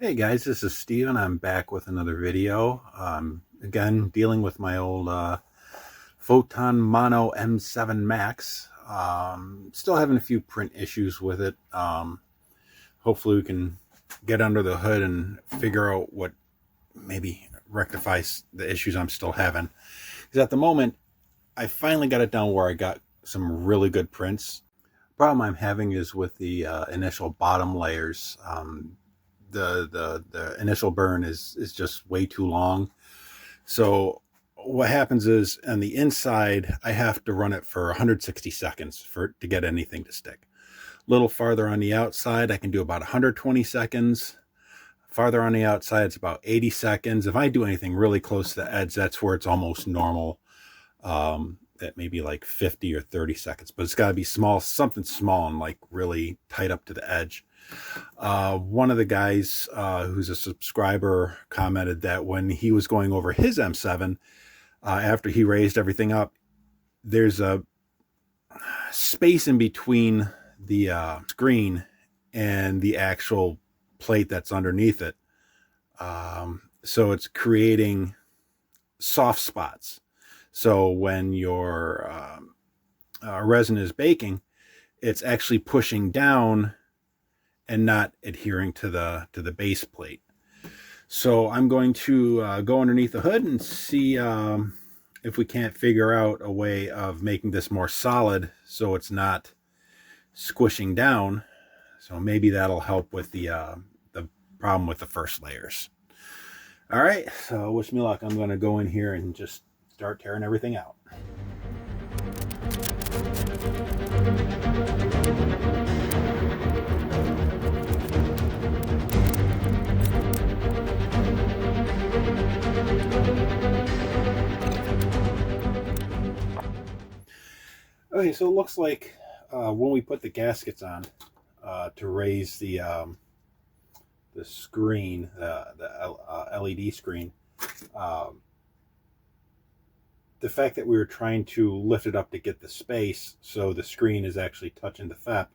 Hey guys, this is Steven. I'm back with another video. Again, dealing with my old Photon Mono M7 Max. Still having a few print issues with it. Hopefully we can get under the hood and figure out what maybe rectifies the issues I'm still having. Because at the moment, I finally got it down where I got some really good prints. Problem I'm having is with the initial bottom layers. The initial burn is just way too long. So what happens is on the inside, I have to run it for 160 seconds to get anything to stick. A little farther on the outside, I can do about 120 seconds. Farther on the outside, it's about 80 seconds. If I do anything really close to the edge, that's where it's almost normal. That maybe like 50 or 30 seconds, but it's got to be small, something small and like really tight up to the edge. One of the guys who's a subscriber commented that when he was going over his M7, after he raised everything up, there's a space in between the screen and the actual plate that's underneath it. So it's creating soft spots. So when your resin is baking, it's actually pushing down and not adhering to the base plate. So I'm going to go underneath the hood and see if we can't figure out a way of making this more solid so it's not squishing down. So maybe that'll help with the problem with the first layers. All right, so wish me luck. I'm going to go in here and just start tearing everything out. Okay, so it looks like when we put the gaskets on to raise the screen, the LED screen, the fact that we were trying to lift it up to get the space so the screen is actually touching the FEP,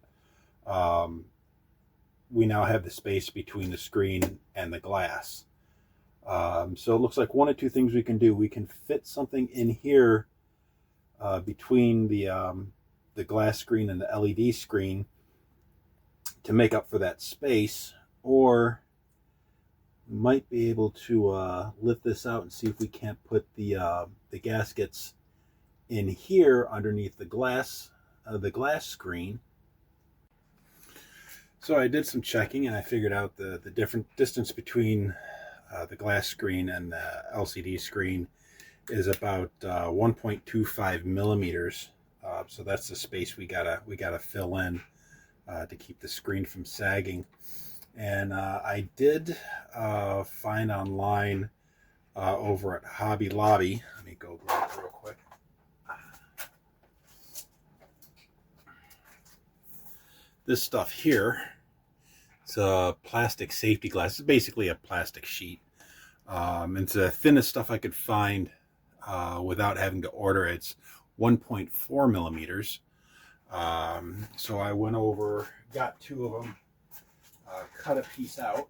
we now have the space between the screen and the glass. So it looks like one of two things we can do. We can fit something in here between the glass screen and the LED screen to make up for that space, or we might be able to lift this out and see if we can't put the gaskets in here underneath the glass screen. So I did some checking and I figured out the different distance between the glass screen and the LCD screen is about 1.25 millimeters. So that's the space we gotta fill in to keep the screen from sagging. And I did find online over at Hobby Lobby. Let me go grab it real quick. This stuff here, it's a plastic safety glass. It's basically a plastic sheet. It's the thinnest stuff I could find without having to order. It's 1.4 millimeters. So I went over, got two of them, cut a piece out.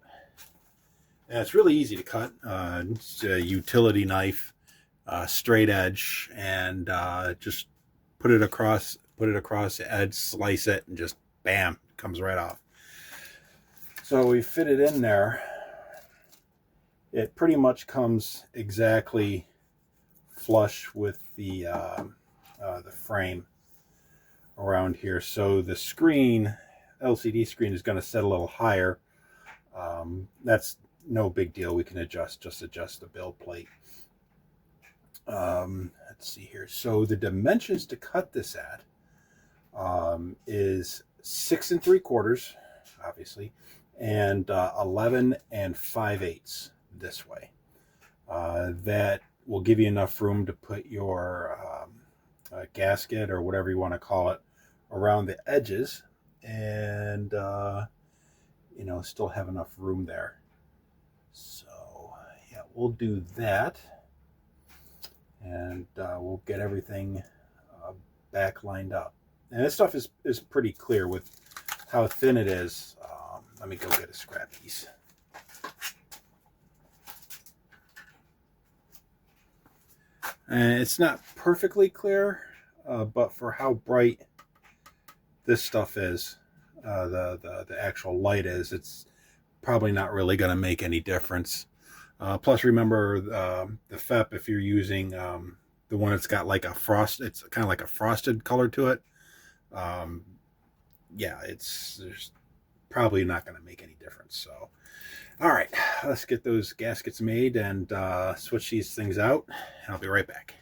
And it's really easy to cut. It's a utility knife, straight edge, and just put it across the edge, slice it, and just bam, it comes right off. So we fit it in there. It pretty much comes exactly flush with the frame around here. So the screen, LCD screen, is going to set a little higher. That's no big deal. We can just adjust the build plate. Let's see here. So the dimensions to cut this at is 6 3/4, obviously, and 11 5/8 this way. That will give you enough room to put your gasket or whatever you want to call it around the edges, and still have enough room there. So yeah, we'll do that, and we'll get everything back lined up. And this stuff is pretty clear with how thin it is. Let me go get a scrap piece. And it's not perfectly clear, but for how bright this stuff is, the actual light is, it's probably not really going to make any difference. Plus, remember the FEP, if you're using the one that's got like a frost, it's kind of like a frosted color to it. Um, yeah, there's probably not going to make any difference. So, all right, let's get those gaskets made and switch these things out. I'll be right back.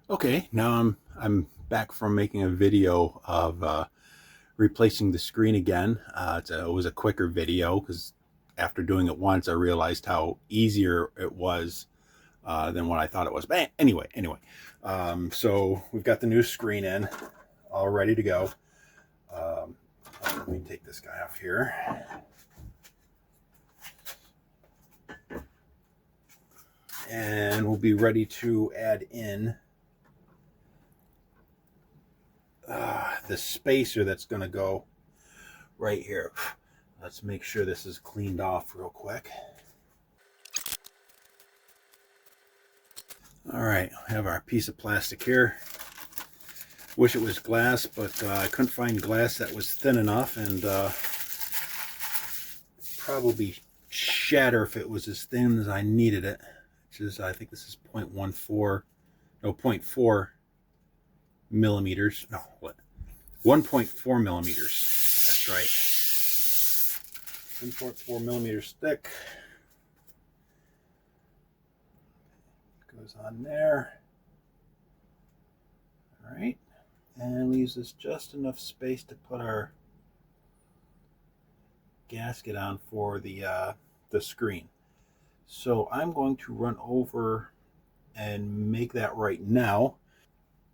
Okay, now I'm back from making a video of replacing the screen again. It was a quicker video because after doing it once, I realized how easier it was than what I thought it was. But anyway, so we've got the new screen in, all ready to go. Let me take this guy off here. And we'll be ready to add in the spacer that's going to go right here. Let's make sure this is cleaned off real quick. All right, we have our piece of plastic here. Wish it was glass, but I couldn't find glass that was thin enough, and probably shatter if it was as thin as I needed it, which is, I think this is 0.4 millimeters. No, what? 1.4 millimeters. That's right. 1.4 millimeters thick. Goes on there. All right. And leaves us just enough space to put our gasket on for the screen. So I'm going to run over and make that right now.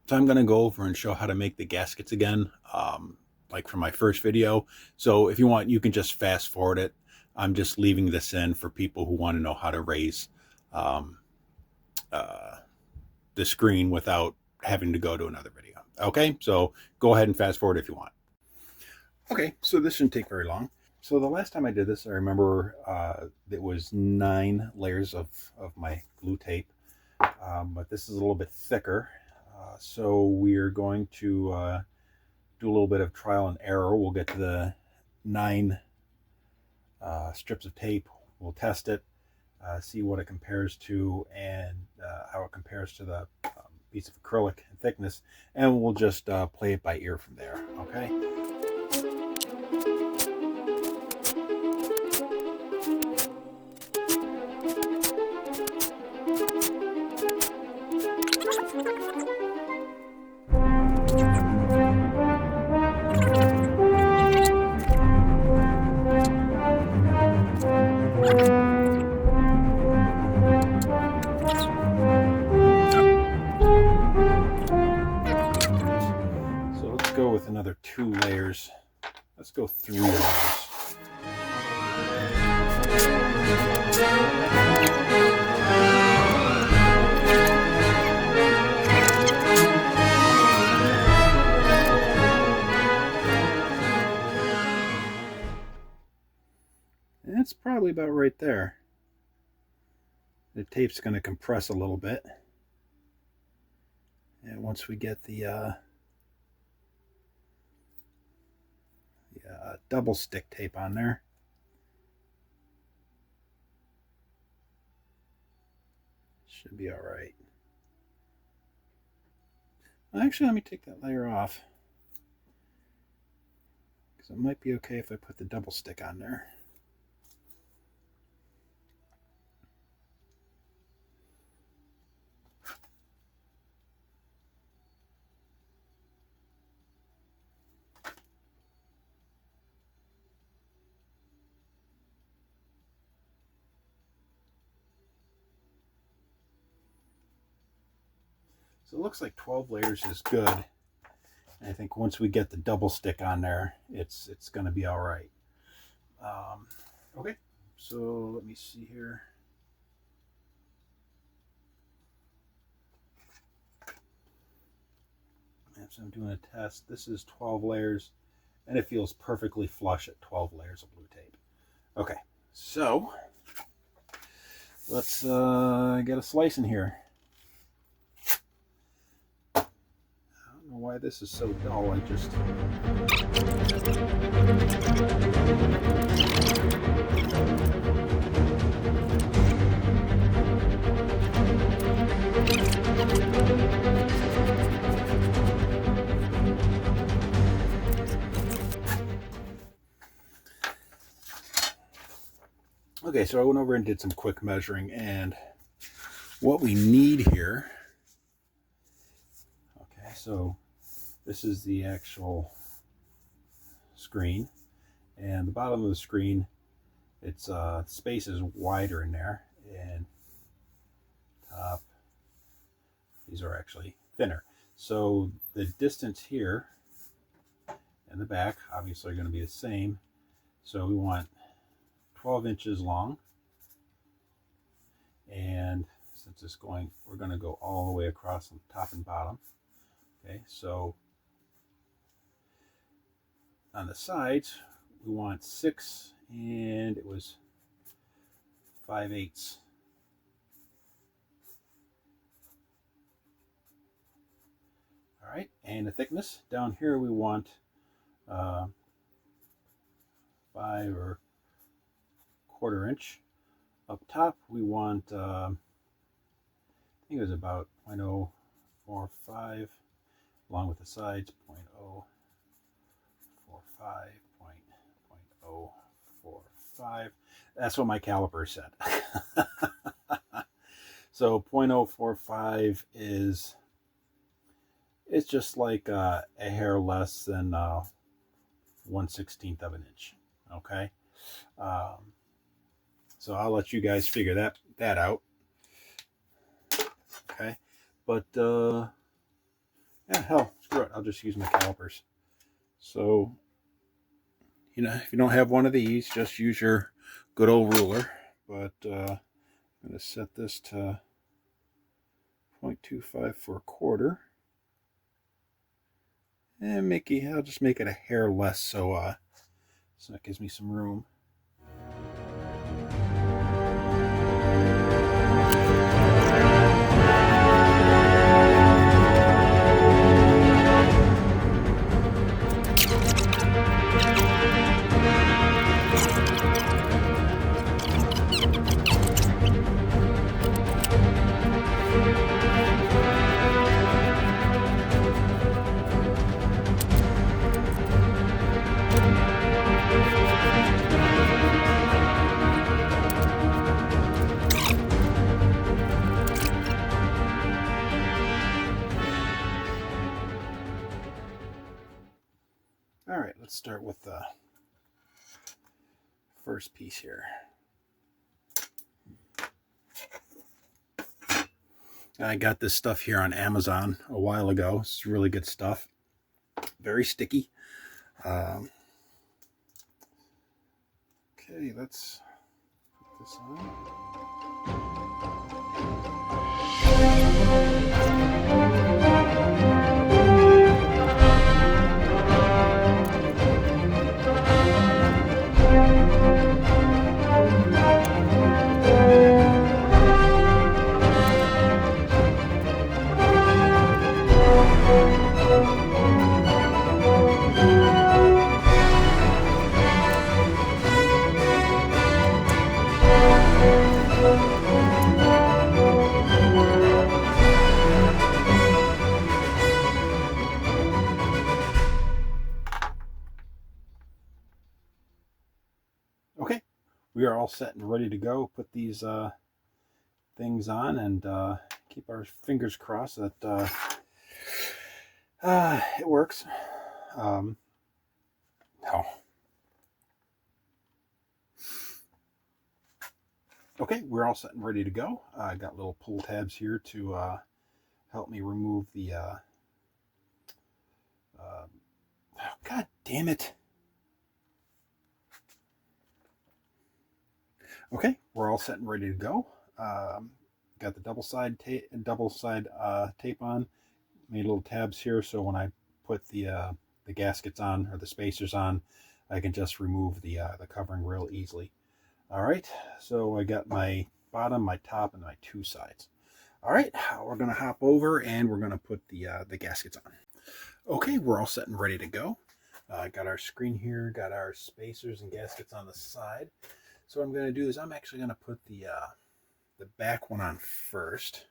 So I'm going to go over and show how to make the gaskets again, like from my first video. So if you want, you can just fast forward it. I'm just leaving this in for people who want to know how to raise the screen without having to go to another video. Okay, so go ahead and fast forward if you want. Okay, so this shouldn't take very long. So the last time I did this, I remember it was 9 layers of my glue tape, but this is a little bit thicker. So we're going to do a little bit of trial and error. We'll get to the 9 strips of tape. We'll test it, see what it compares to, and how it compares to the piece of acrylic in thickness, and we'll just play it by ear from there. Okay. Go with another 2 layers. Let's go 3 layers. And it's probably about right there. The tape's going to compress a little bit. And once we get the double stick tape on there, should be all right. Actually, let me take that layer off, because it might be okay if I put the double stick on there. So it looks like 12 layers is good. And I think once we get the double stick on there, it's going to be all right. Okay, so let me see here. So I'm doing a test. This is 12 layers, and it feels perfectly flush at 12 layers of blue tape. Okay, so let's get a slice in here. I don't know why this is so dull. I just... Okay, so I went over and did some quick measuring, and what we need here, okay, so this is the actual screen, and the bottom of the screen, its space is wider in there, and top, these are actually thinner. So the distance here and the back obviously are going to be the same. So we want 12 inches long, and since it's going, we're going to go all the way across the top and bottom. Okay, so on the sides we want 6, and it was 5/8. All right, and the thickness down here we want 5 or 1/4 inch. Up top we want I think it was about 0.045, along with the sides 0.045. That's what my caliper said. So 0.045 is, it's just like a hair less than 1/16 of an inch. Okay, so I'll let you guys figure that out. Okay, but yeah, hell, screw it. I'll just use my calipers. So, you know, if you don't have one of these, just use your good old ruler. But I'm going to set this to 0.25 for 1/4. And I'll just make it a hair less, so that gives me some room. All right, let's start with the first piece here. I got this stuff here on Amazon a while ago. It's really good stuff. Very sticky. Okay, let's put this on. Okay, we are all set and ready to go. Put these things on and keep our fingers crossed that it works. Oh. Okay, we're all set and ready to go. I got little pull tabs here to help me remove the oh, God damn it. Okay, we're all set and ready to go. Got the double side tape on. Made little tabs here, so when I put the gaskets on, or the spacers on, I can just remove the covering real easily. All right, so I got my bottom, my top, and my two sides. All right, we're going to hop over and we're going to put the gaskets on. Okay, we're all set and ready to go. Got our screen here, got our spacers and gaskets on the side. So what I'm going to do is I'm actually going to put the back one on first.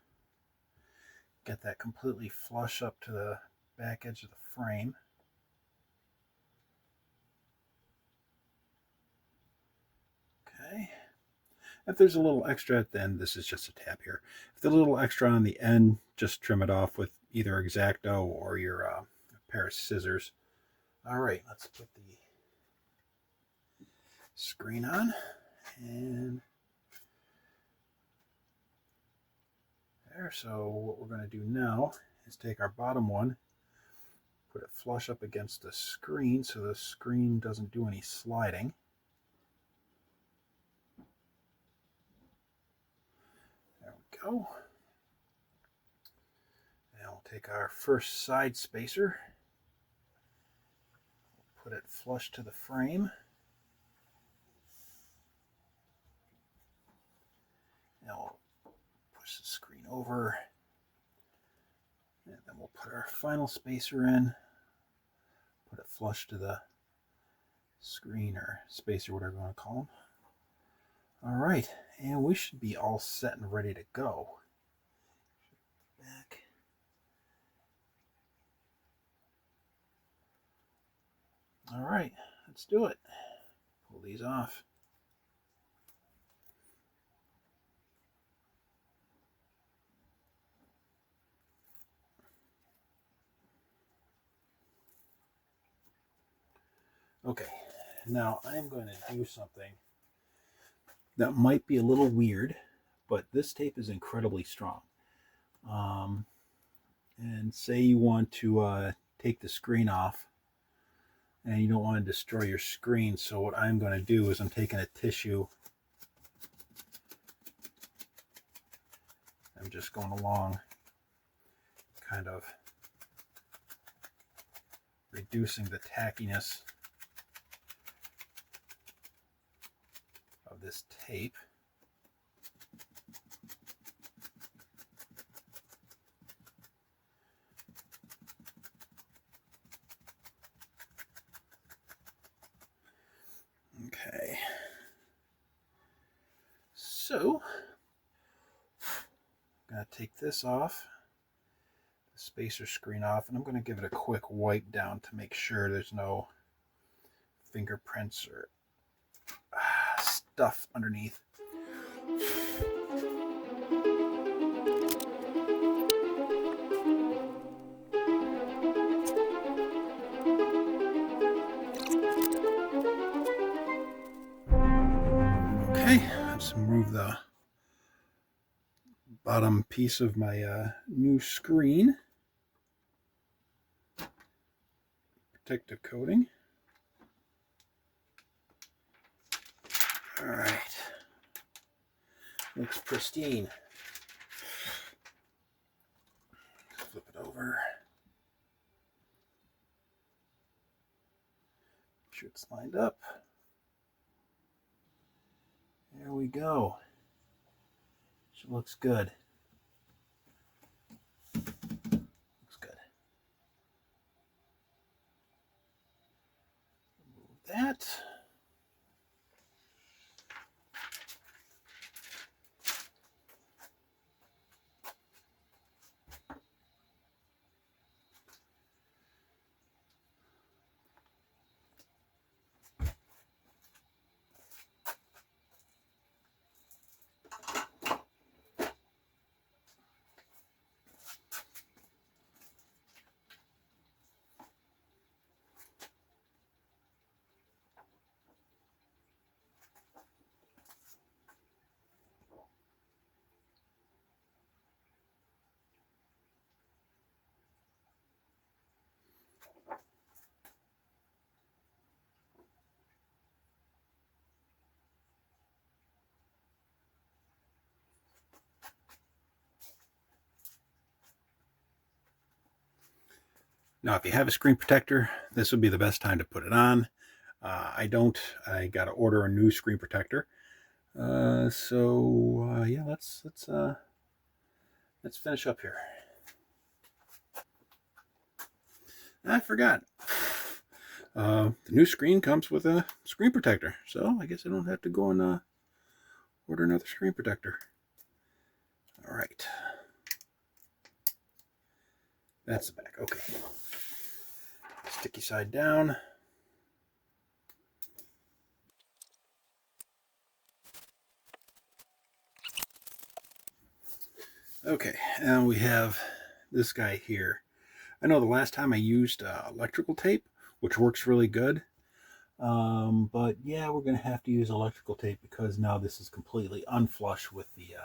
Get that completely flush up to the back edge of the frame. Okay. If there's a little extra at the end, this is just a tab here. If there's a little extra on the end, just trim it off with either X-Acto or your pair of scissors. All right, let's put the screen on. And there, so what we're going to do now is take our bottom one, put it flush up against the screen so the screen doesn't do any sliding. There we go. Now we'll take our first side spacer, put it flush to the frame. Now we'll push the screen over, and then we'll put our final spacer in, put it flush to the screen or spacer, whatever you want to call them. All right, and we should be all set and ready to go. Back. All right, let's do it. Pull these off. Okay, now I'm going to do something that might be a little weird, but this tape is incredibly strong. And say you want to take the screen off and you don't want to destroy your screen, so what I'm going to do is I'm taking a tissue. I'm just going along, kind of reducing the tackiness of this tape. Okay, so I'm going to take this off, the spacer screen off, and I'm going to give it a quick wipe down to make sure there's no fingerprints or stuff underneath. Okay, let's remove the bottom piece of my new screen. Protective coating. All right, looks pristine. Flip it over. Make sure it's lined up. There we go. She looks good. Looks good. Remove that. Now, if you have a screen protector, this would be the best time to put it on. I don't. I got to order a new screen protector. Yeah, let's finish up here. I forgot. The new screen comes with a screen protector, so I guess I don't have to go and order another screen protector. All right. That's the back. Okay. Sticky side down. Okay, and we have this guy here. I know the last time I used electrical tape, which works really good. But yeah, we're going to have to use electrical tape because now this is completely unflush with the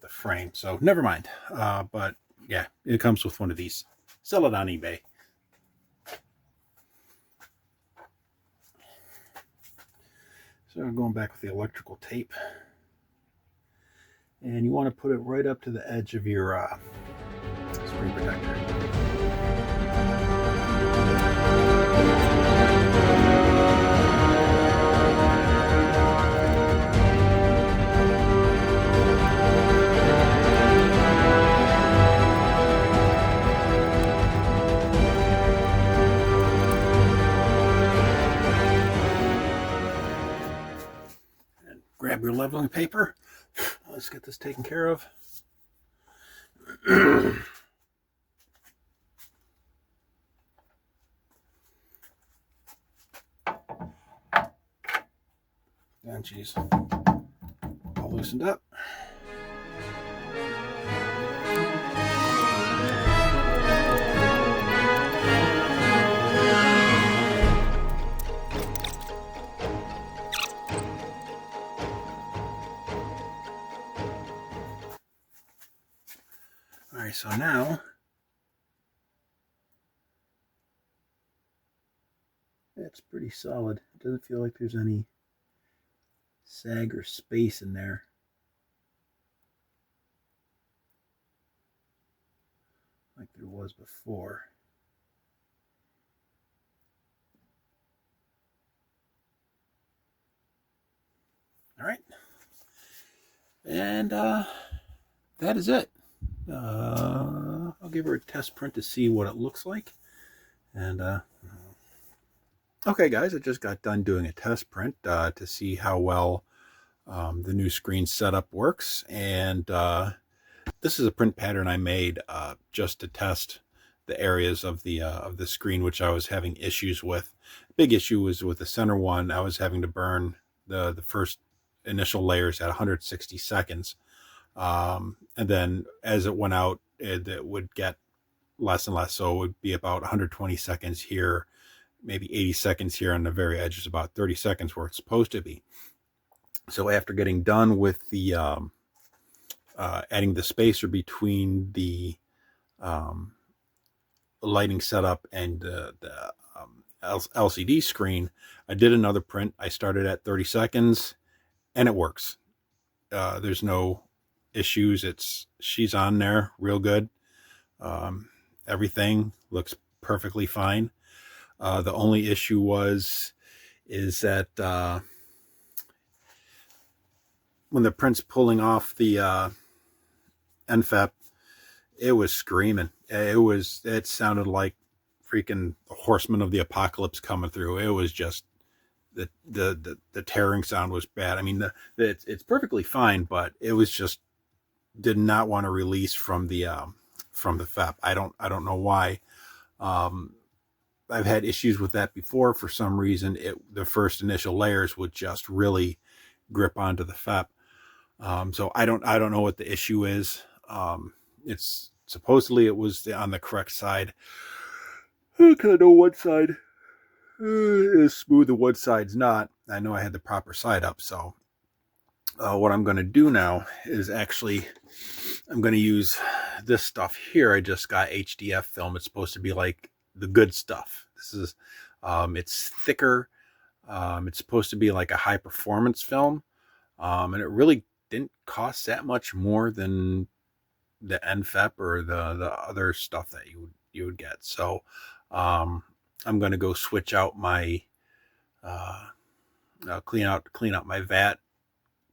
frame. So never mind. But yeah, it comes with one of these. Sell it on eBay. So I'm going back with the electrical tape. And you want to put it right up to the edge of your screen protector. And grab your leveling paper. Let's get this taken care of. And she's all loosened up. All right, so now it's pretty solid. It doesn't feel like there's any sag or space in there. Like there was before. All right. And that is it. I'll give her a test print to see what it looks like. And okay, guys, I just got done doing a test print to see how well the new screen setup works. And this is a print pattern I made just to test the areas of the screen which I was having issues with. Big issue was with the center one. I was having to burn the first initial layers at 160 seconds. And then as it went out, it would get less and less. So it would be about 120 seconds here, maybe 80 seconds here on the very edges, about 30 seconds where it's supposed to be. So after getting done with the adding the spacer between the lighting setup and the LCD screen, I did another print. I started at 30 seconds and it works. There's no issues. She's on there real good. Everything looks perfectly fine. The only issue is that when the print's pulling off the NFEP, it was screaming. It sounded like freaking horsemen of the apocalypse coming through. It was just the tearing sound was bad. I mean, it's perfectly fine, but it was just did not want to release from the FEP. I don't know why. I've had issues with that before. For some reason, the first initial layers would just really grip onto the FEP. So I don't know what the issue is. It's supposedly it was on the correct side. Because I know one side is smooth and one side's not. I know I had the proper side up. So what I'm going to do now is actually I'm going to use this stuff here. I just got HDF film. It's supposed to be like the good stuff. This is it's thicker. It's supposed to be like a high performance film. And it really didn't cost that much more than the NFEP or the other stuff that you would get. So I'm going to go switch out my clean out my vat,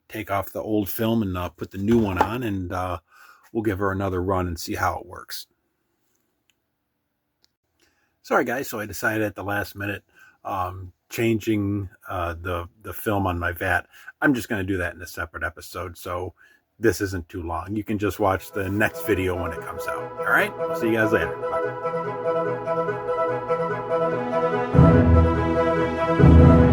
take off the old film, and put the new one on, and we'll give her another run and see how it works. Sorry guys, so I decided at the last minute, changing the film on my vat. I'm just going to do that in a separate episode, so this isn't too long. You can just watch the next video when it comes out. All right, I'll see you guys later. Bye.